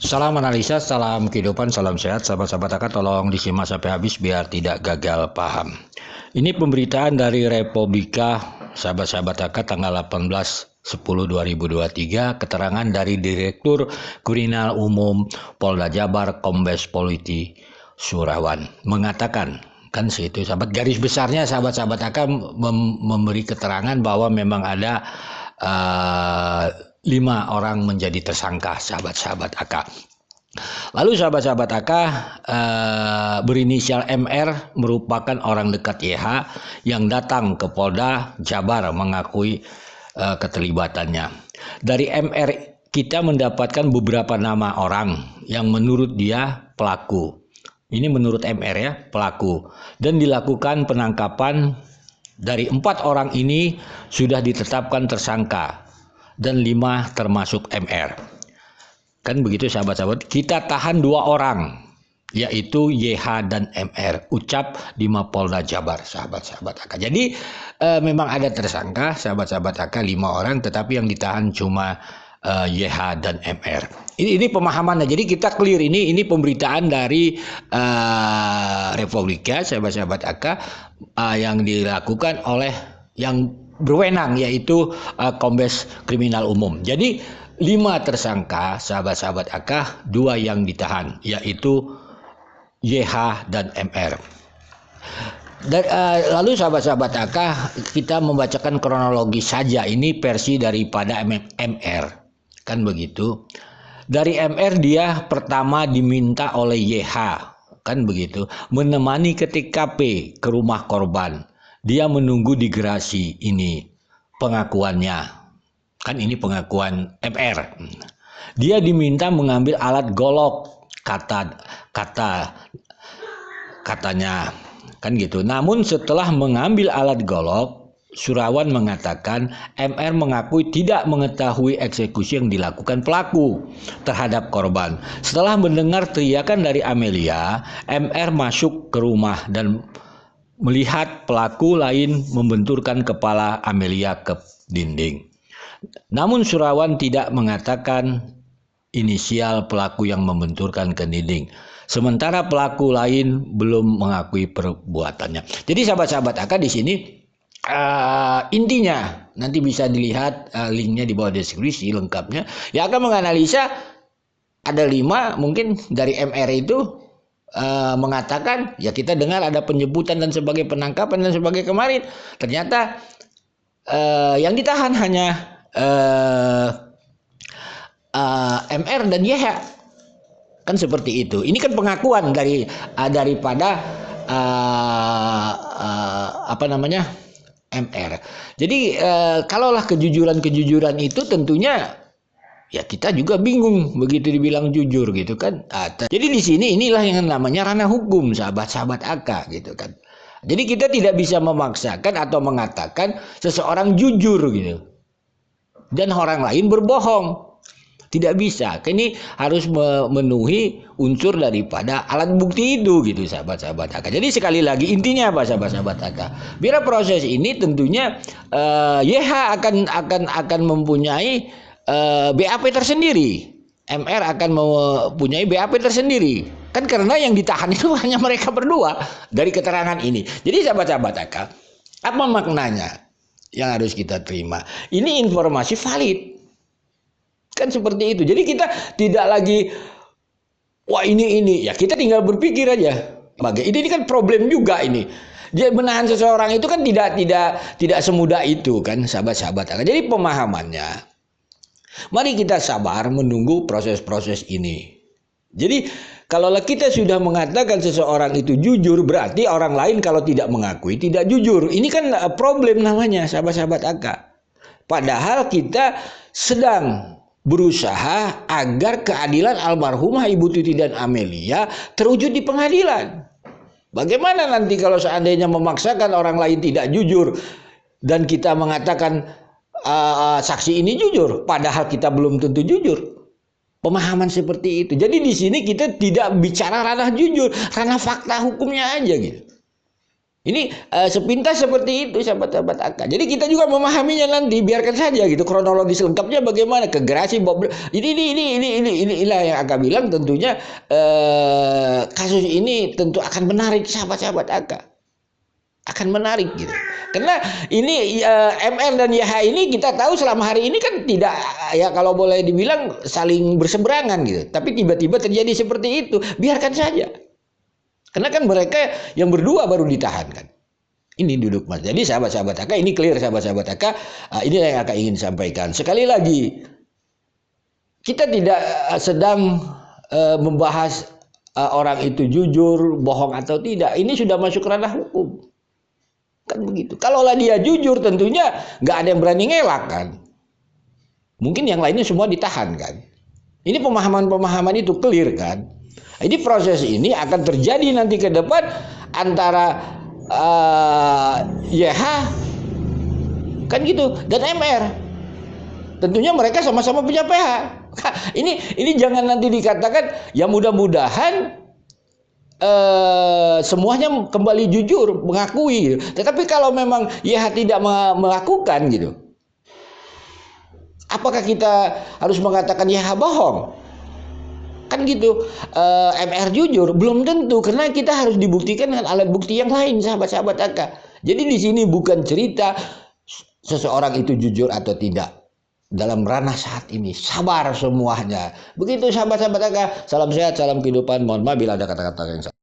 Salam analisa, salam kehidupan, salam sehat. Sahabat-sahabat AK tolong disimak sampai habis biar tidak gagal paham. Ini pemberitaan dari Republika, sahabat-sahabat AK tanggal 18/10/2023, keterangan dari Direktur Kriminal Umum Polda Jabar Kombes Polisi Surawan mengatakan, kan situ sahabat, garis besarnya sahabat-sahabat AK memberi keterangan bahwa memang ada 5 orang menjadi tersangka, sahabat-sahabat AK. Lalu sahabat-sahabat AK, berinisial MR merupakan orang dekat YH yang datang ke Polda Jabar mengakui keterlibatannya. Dari MR kita mendapatkan beberapa nama orang yang menurut dia pelaku. Ini menurut MR ya, pelaku. Dan dilakukan penangkapan. Dari 4 orang ini sudah ditetapkan tersangka dan 5 termasuk MR. Kan begitu sahabat-sahabat. Kita tahan 2 orang, yaitu YH dan MR, ucap di Mapolda Jabar, sahabat-sahabat AK. Jadi memang ada tersangka, sahabat-sahabat AK 5 orang, tetapi yang ditahan cuma YH dan MR. Ini pemahamannya. Jadi kita clear, ini pemberitaan dari Republika, sahabat-sahabat AK, yang dilakukan oleh yang berwenang, yaitu Kombes Kriminal Umum. Jadi 5 tersangka, sahabat-sahabat AK, 2 yang ditahan, yaitu YH dan MR. Dan, lalu sahabat-sahabat AK, kita membacakan kronologi saja. Ini versi daripada MR, kan begitu. Dari MR dia pertama diminta oleh YH, kan begitu, menemani ke TKP, ke rumah korban. Dia menunggu di gerasi, ini pengakuannya. Kan ini pengakuan MR. Dia diminta mengambil alat golok, katanya, kan gitu. Namun setelah mengambil alat golok, Surawan mengatakan MR mengakui tidak mengetahui eksekusi yang dilakukan pelaku terhadap korban. Setelah mendengar teriakan dari Amelia, MR masuk ke rumah dan melihat pelaku lain membenturkan kepala Amelia ke dinding. Namun Surawan tidak mengatakan inisial pelaku yang membenturkan ke dinding. Sementara pelaku lain belum mengakui perbuatannya. Jadi sahabat-sahabat AK di sini intinya nanti bisa dilihat linknya di bawah deskripsi lengkapnya. Ya akan menganalisa ada 5, mungkin dari MR itu mengatakan, ya kita dengar ada penjemputan dan sebagai penangkapan dan sebagai kemarin. Ternyata yang ditahan hanya MR dan YH, kan seperti itu. Ini kan pengakuan daripada MR. Jadi kalaulah kejujuran itu tentunya ya kita juga bingung begitu dibilang jujur gitu kan. Jadi di sini inilah yang namanya ranah hukum, sahabat-sahabat AK gitu kan. Jadi kita tidak bisa memaksakan atau mengatakan seseorang jujur gitu dan orang lain berbohong. Tidak bisa. Ini harus memenuhi unsur daripada alat bukti itu gitu, sahabat-sahabat AK. Jadi sekali lagi intinya apa, sahabat-sahabat AK? Biar proses ini tentunya YH akan mempunyai BAP tersendiri. MR akan mempunyai BAP tersendiri. Kan karena yang ditahan itu hanya mereka berdua dari keterangan ini. Jadi sahabat-sahabat AK, apa maknanya yang harus kita terima? Ini informasi valid. Kan seperti itu. Jadi kita tidak lagi wah ini ya kita tinggal berpikir aja. Ini kan problem juga ini. Dia menahan seseorang itu kan tidak semudah itu kan, sahabat-sahabat. Jadi pemahamannya, mari kita sabar menunggu proses-proses ini. Jadi kalau kita sudah mengatakan seseorang itu jujur, berarti orang lain kalau tidak mengakui tidak jujur. Ini kan problem namanya, sahabat-sahabat AK. Padahal kita sedang berusaha agar keadilan almarhumah Ibu Tuti dan Amelia terwujud di pengadilan. Bagaimana nanti kalau seandainya memaksakan orang lain tidak jujur dan kita mengatakan saksi ini jujur, padahal kita belum tentu jujur. Pemahaman seperti itu. Jadi di sini kita tidak bicara ranah jujur, ranah fakta hukumnya aja gitu. Ini sepintas seperti itu sahabat-sahabat AK. Jadi kita juga memahaminya nanti, biarkan saja gitu kronologis lengkapnya bagaimana ke gerasi Bob. Inilah yang AK bilang tentunya kasus ini tentu akan menarik sahabat-sahabat AK. Akan menarik gitu. Karena ini MR dan YH ini kita tahu selama hari ini kan tidak, ya kalau boleh dibilang saling berseberangan gitu. Tapi tiba-tiba terjadi seperti itu, biarkan saja. Karena kan mereka yang berdua baru ditahan kan. Ini duduk mas. Jadi sahabat-sahabat AK ini clear sahabat-sahabat AK. Ini yang AK ingin sampaikan. Sekali lagi, kita tidak sedang membahas orang itu jujur, bohong atau tidak. Ini sudah masuk ranah hukum. Kan begitu. Kalaulah dia jujur tentunya nggak ada yang berani ngelak kan. Mungkin yang lainnya semua ditahan kan. Ini pemahaman-pemahaman itu clear kan. Jadi proses ini akan terjadi nanti ke depan antara YH kan gitu dan MR. Tentunya mereka sama-sama punya PH. Ini jangan nanti dikatakan ya mudah-mudahan semuanya kembali jujur mengakui. Tetapi kalau memang YH tidak melakukan gitu, apakah kita harus mengatakan YH bohong? Kan gitu. MR jujur belum tentu, karena kita harus dibuktikan dengan alat bukti yang lain sahabat-sahabat AK. Jadi di sini bukan cerita seseorang itu jujur atau tidak dalam ranah saat ini. Sabar semuanya. Begitu sahabat-sahabat AK. Salam sehat, salam kehidupan. Mohon maaf bila ada kata-kata yang salah.